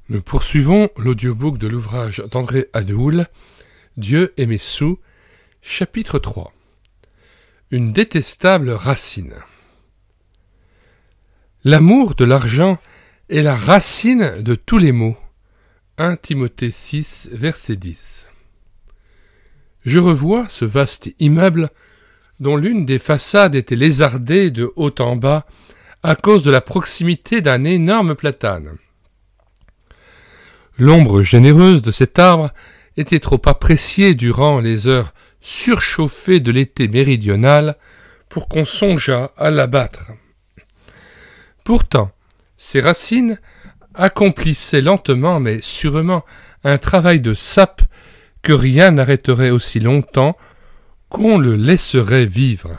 Nous poursuivons l'audiobook de l'ouvrage d'André Hadoul, Dieu et mes sous, chapitre 3. Une détestable racine. L'amour de l'argent est la racine de tous les maux. 1 Timothée 6, verset 10. Je revois ce vaste immeuble dont l'une des façades était lézardée de haut en bas à cause de la proximité d'un énorme platane. L'ombre généreuse de cet arbre était trop appréciée durant les heures surchauffées de l'été méridional pour qu'on songeât à l'abattre. Pourtant, ses racines accomplissaient lentement mais sûrement un travail de sape que rien n'arrêterait aussi longtemps qu'on le laisserait vivre.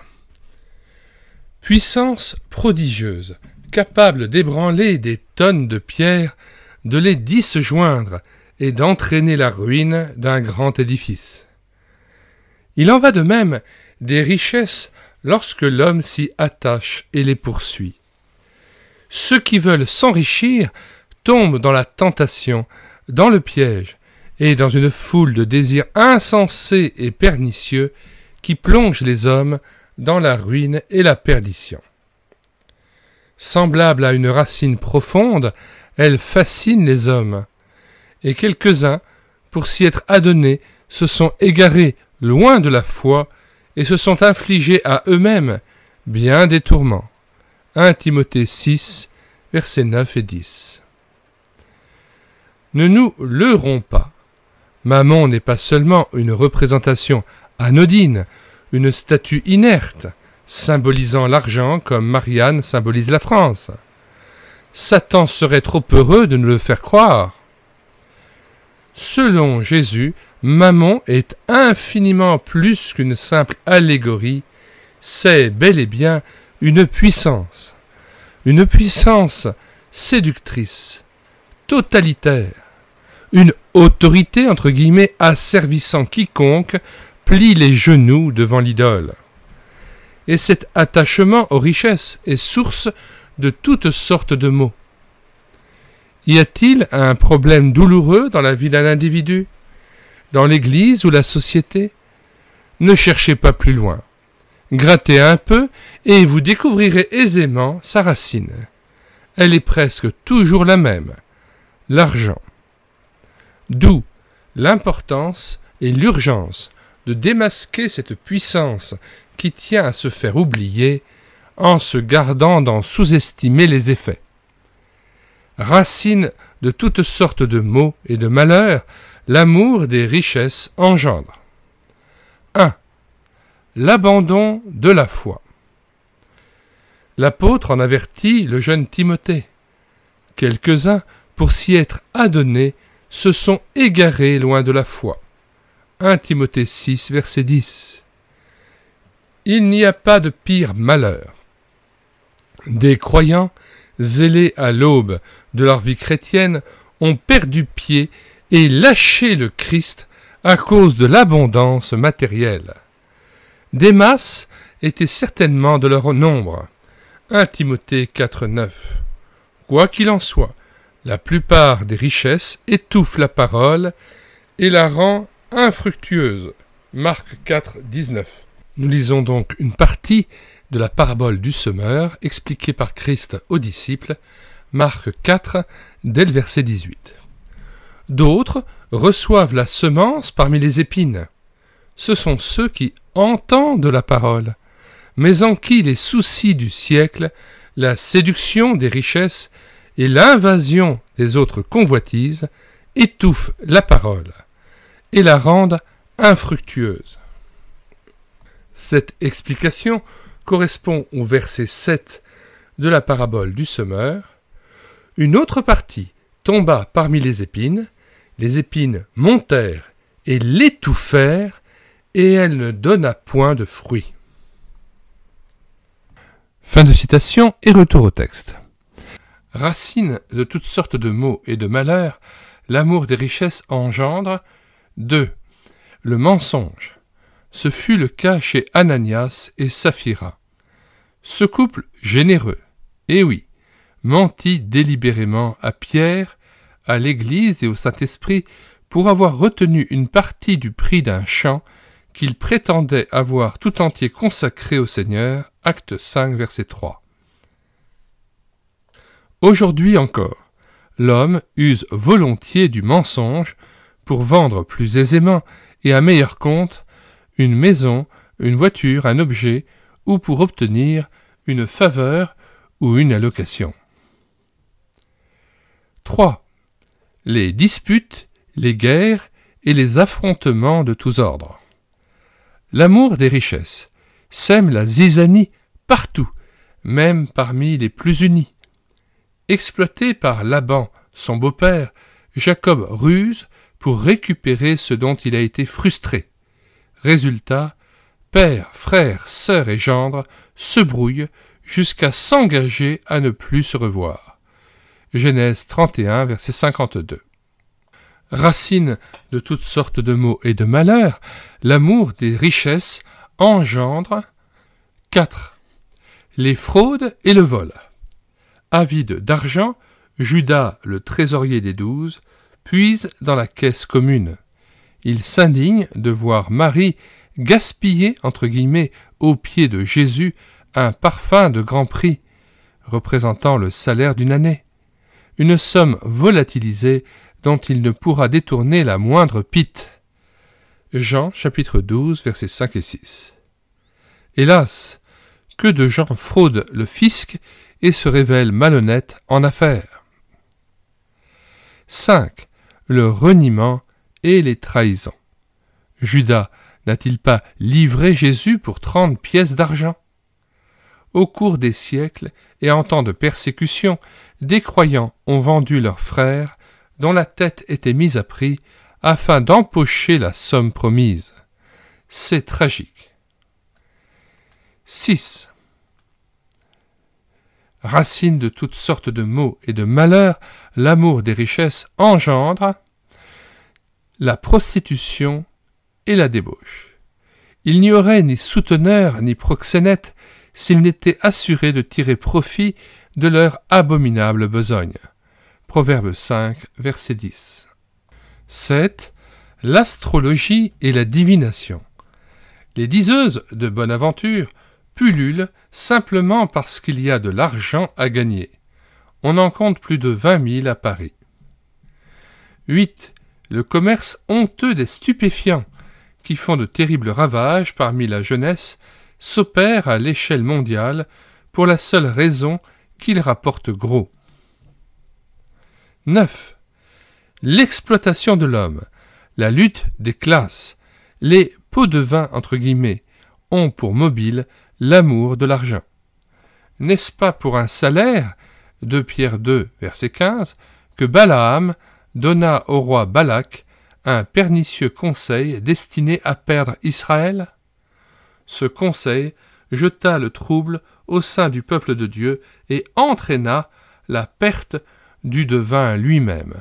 Puissance prodigieuse, capable d'ébranler des tonnes de pierres, de les disjoindre et d'entraîner la ruine d'un grand édifice. Il en va de même des richesses lorsque l'homme s'y attache et les poursuit. Ceux qui veulent s'enrichir tombent dans la tentation, dans le piège et dans une foule de désirs insensés et pernicieux qui plongent les hommes dans la ruine et la perdition. Semblable à une racine profonde, elle fascine les hommes, et quelques-uns, pour s'y être adonnés, se sont égarés loin de la foi et se sont infligés à eux-mêmes bien des tourments. 1 Timothée 6, versets 9 et 10. Ne nous leurrons pas. Mammon n'est pas seulement une représentation anodine, une statue inerte, symbolisant l'argent comme Marianne symbolise la France. Satan serait trop heureux de nous le faire croire. Selon Jésus, Mammon est infiniment plus qu'une simple allégorie, c'est bel et bien une puissance séductrice, totalitaire, une autorité entre guillemets asservissant quiconque plie les genoux devant l'idole. Et cet attachement aux richesses est source de toutes sortes de maux. Y a-t-il un problème douloureux dans la vie d'un individu, dans l'Église ou la société? Ne cherchez pas plus loin. Grattez un peu et vous découvrirez aisément sa racine. Elle est presque toujours la même, l'argent. D'où l'importance et l'urgence de démasquer cette puissance qui tient à se faire oublier en se gardant d'en sous-estimer les effets. Racine de toutes sortes de maux et de malheurs, l'amour des richesses engendre. 1. L'abandon de la foi. L'apôtre en avertit le jeune Timothée. Quelques-uns, pour s'y être adonnés, se sont égarés loin de la foi. 1 Timothée 6, verset 10. Il n'y a pas de pire malheur. Des croyants, zélés à l'aube de leur vie chrétienne, ont perdu pied et lâché le Christ à cause de l'abondance matérielle. Démas était certainement de leur nombre. 1 Timothée 4, 9. Quoi qu'il en soit, la plupart des richesses étouffent la parole et la rend infructueuse. Marc 4, 19. Nous lisons donc une partie de la parabole du semeur expliquée par Christ aux disciples, Marc 4, dès le verset 18. D'autres reçoivent la semence parmi les épines. Ce sont ceux qui entendent la parole, mais en qui les soucis du siècle, la séduction des richesses et l'invasion des autres convoitises étouffent la parole et la rendent infructueuse. Cette explication correspond au verset 7 de la parabole du semeur. Une autre partie tomba parmi les épines montèrent et l'étouffèrent, et elle ne donna point de fruits. Fin de citation et retour au texte. Racine de toutes sortes de maux et de malheurs, l'amour des richesses engendre. 2. Le mensonge. Ce fut le cas chez Ananias et Saphira. Ce couple généreux, et oui, mentit délibérément à Pierre, à l'Église et au Saint-Esprit pour avoir retenu une partie du prix d'un champ qu'il prétendait avoir tout entier consacré au Seigneur. Acte 5, verset 3. Aujourd'hui encore, l'homme use volontiers du mensonge pour vendre plus aisément et à meilleur compte une maison, une voiture, un objet, ou pour obtenir une faveur ou une allocation. 3. Les disputes, les guerres et les affrontements de tous ordres. L'amour des richesses sème la zizanie partout, même parmi les plus unis. Exploité par Laban, son beau-père, Jacob ruse pour récupérer ce dont il a été frustré. Résultat, père, frère, sœur et gendre se brouillent jusqu'à s'engager à ne plus se revoir. Genèse 31, verset 52. Racine de toutes sortes de maux et de malheurs, l'amour des richesses engendre 4. Les fraudes et le vol. Avide d'argent, Judas, le trésorier des 12, puise dans la caisse commune. Il s'indigne de voir Marie gaspiller, entre guillemets, aux pieds de Jésus un parfum de grand prix, représentant le salaire d'une année, une somme volatilisée dont il ne pourra détourner la moindre pite. Jean, chapitre 12, versets 5 et 6. Hélas, que de gens fraudent le fisc et se révèlent malhonnêtes en affaires. 5. Le reniement et les trahisons. Judas n'a-t-il pas livré Jésus pour 30 pièces d'argent? Au cours des siècles et en temps de persécution, des croyants ont vendu leurs frères, dont la tête était mise à prix, afin d'empocher la somme promise. C'est tragique. 6. Racine de toutes sortes de maux et de malheurs, l'amour des richesses engendre la prostitution et la débauche. Il n'y aurait ni souteneur ni proxénète s'ils n'étaient assurés de tirer profit de leur abominable besogne. Proverbe 5, verset 10. 7. L'astrologie et la divination. Les diseuses de bonne aventure pullulent simplement parce qu'il y a de l'argent à gagner. On en compte plus de 20 000 à Paris. 8. Le commerce honteux des stupéfiants, qui font de terribles ravages parmi la jeunesse, s'opère à l'échelle mondiale pour la seule raison qu'ils rapportent gros. 9. L'exploitation de l'homme, la lutte des classes, les pots de vin entre guillemets, ont pour mobile l'amour de l'argent. N'est-ce pas pour un salaire, 2 Pierre 2, verset 15, que Balaam donna au roi Balak un pernicieux conseil destiné à perdre Israël? Ce conseil jeta le trouble au sein du peuple de Dieu et entraîna la perte du devin lui-même.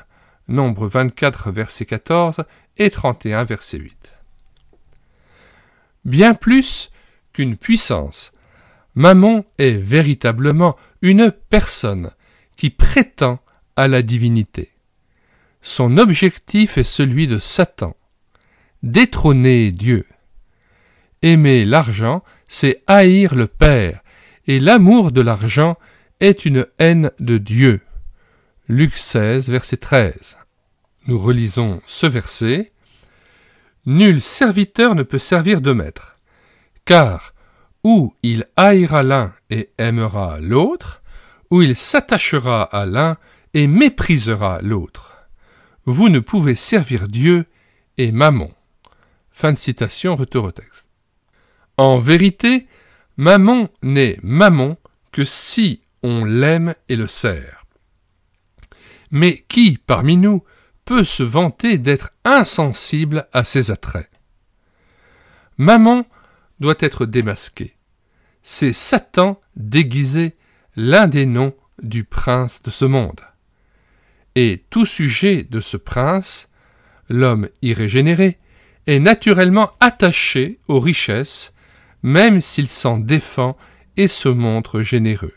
Nombre 24, verset 14 et 31, verset 8. Bien plus qu'une puissance, Mammon est véritablement une personne qui prétend à la divinité. Son objectif est celui de Satan, détrôner Dieu. Aimer l'argent, c'est haïr le Père, et l'amour de l'argent est une haine de Dieu. Luc 16, verset 13. Nous relisons ce verset. « Nul serviteur ne peut servir de maître, car ou il haïra l'un et aimera l'autre, ou il s'attachera à l'un et méprisera l'autre. Vous ne pouvez servir Dieu et Mammon. » Fin de citation, retour au texte. En vérité, Mammon n'est Mammon que si on l'aime et le sert. Mais qui, parmi nous, peut se vanter d'être insensible à ses attraits? Mammon doit être démasqué. C'est Satan déguisé, l'un des noms du prince de ce monde. Et tout sujet de ce prince, l'homme irrégénéré, est naturellement attaché aux richesses, même s'il s'en défend et se montre généreux.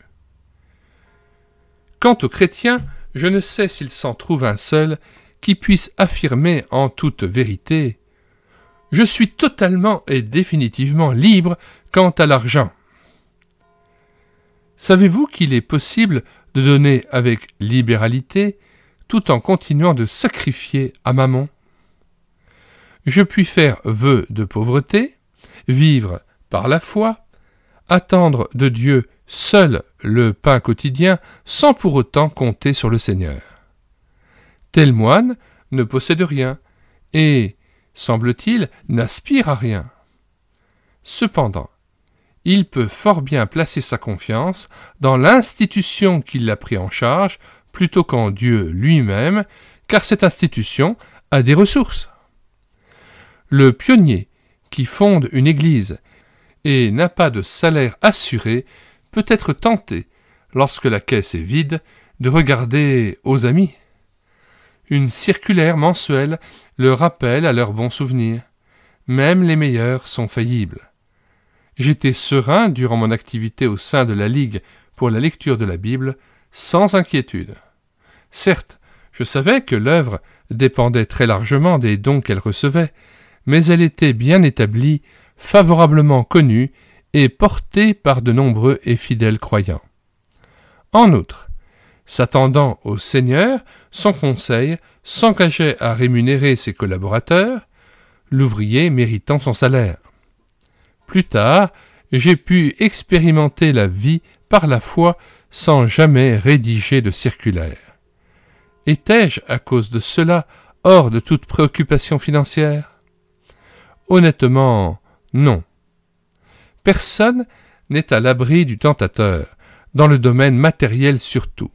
Quant aux chrétiens, je ne sais s'il s'en trouve un seul qui puisse affirmer en toute vérité « Je suis totalement et définitivement libre quant à l'argent ». Savez-vous qu'il est possible de donner avec libéralité tout en continuant de sacrifier à Mammon? Je puis faire vœu de pauvreté, vivre par la foi, attendre de Dieu seul le pain quotidien sans pour autant compter sur le Seigneur. Tel moine ne possède rien et, semble-t-il, n'aspire à rien. Cependant, il peut fort bien placer sa confiance dans l'institution qui l'a pris en charge plutôt qu'en Dieu lui-même, car cette institution a des ressources. Le pionnier qui fonde une église et n'a pas de salaire assuré peut être tenté, lorsque la caisse est vide, de regarder aux amis. Une circulaire mensuelle le rappelle à leurs bons souvenirs. Même les meilleurs sont faillibles. J'étais serein durant mon activité au sein de la Ligue pour la lecture de la Bible, sans inquiétude. Certes, je savais que l'œuvre dépendait très largement des dons qu'elle recevait, mais elle était bien établie, favorablement connue et portée par de nombreux et fidèles croyants. En outre, s'attendant au Seigneur, son conseil s'engageait à rémunérer ses collaborateurs, l'ouvrier méritant son salaire. Plus tard, j'ai pu expérimenter la vie par la foi sans jamais rédiger de circulaire. Étais-je, à cause de cela, hors de toute préoccupation financière? Honnêtement, non. Personne n'est à l'abri du tentateur, dans le domaine matériel surtout.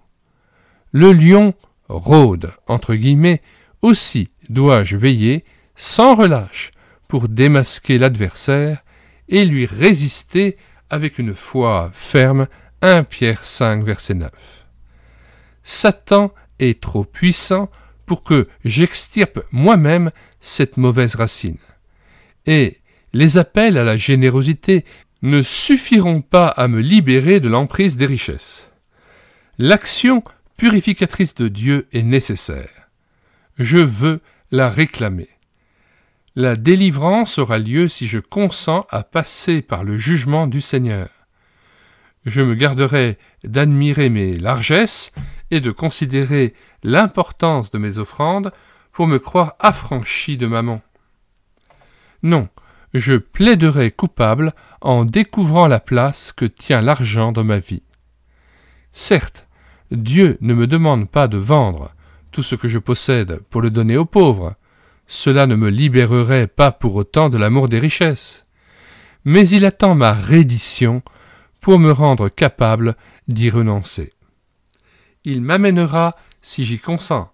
Le lion rôde, entre guillemets, aussi dois-je veiller, sans relâche, pour démasquer l'adversaire et lui résister avec une foi ferme. 1 Pierre 5, verset 9. Satan est trop puissant pour que j'extirpe moi-même cette mauvaise racine. Et les appels à la générosité ne suffiront pas à me libérer de l'emprise des richesses. L'action purificatrice de Dieu est nécessaire. Je veux la réclamer. La délivrance aura lieu si je consens à passer par le jugement du Seigneur. Je me garderai d'admirer mes largesses et de considérer l'importance de mes offrandes pour me croire affranchi de Mammon. Non, je plaiderai coupable en découvrant la place que tient l'argent dans ma vie. Certes, Dieu ne me demande pas de vendre tout ce que je possède pour le donner aux pauvres. Cela ne me libérerait pas pour autant de l'amour des richesses. Mais il attend ma reddition pour me rendre capable d'y renoncer. Il m'amènera, si j'y consens,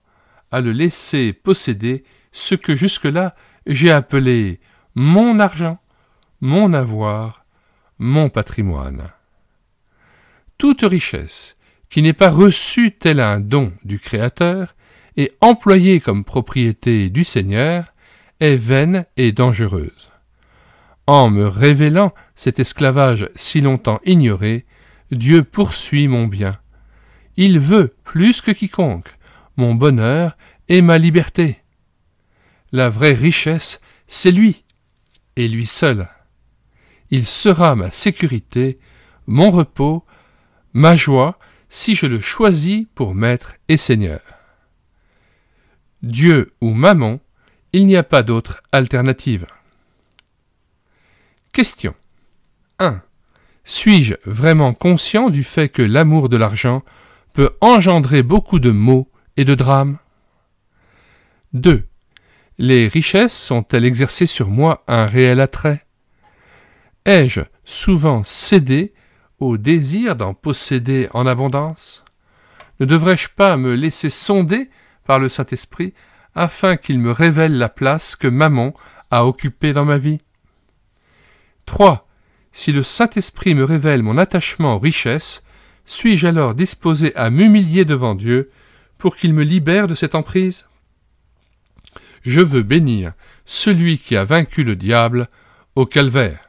à le laisser posséder ce que jusque-là j'ai appelé mon argent, mon avoir, mon patrimoine. Toute richesse qui n'est pas reçue tel un don du Créateur et employée comme propriété du Seigneur est vaine et dangereuse. En me révélant cet esclavage si longtemps ignoré, Dieu poursuit mon bien. Il veut, plus que quiconque, mon bonheur et ma liberté. La vraie richesse, c'est lui, et lui seul. Il sera ma sécurité, mon repos, ma joie, si je le choisis pour maître et Seigneur. Dieu ou Mammon, il n'y a pas d'autre alternative. Question 1. Suis-je vraiment conscient du fait que l'amour de l'argent peut engendrer beaucoup de maux et de drames? 2. Les richesses sont-elles exercées sur moi un réel attrait? Ai-je souvent cédé au désir d'en posséder en abondance? Ne devrais-je pas me laisser sonder par le Saint-Esprit afin qu'il me révèle la place que Mammon a occupée dans ma vie? 3. Si le Saint-Esprit me révèle mon attachement aux richesses, suis-je alors disposé à m'humilier devant Dieu pour qu'il me libère de cette emprise? Je veux bénir celui qui a vaincu le diable au calvaire.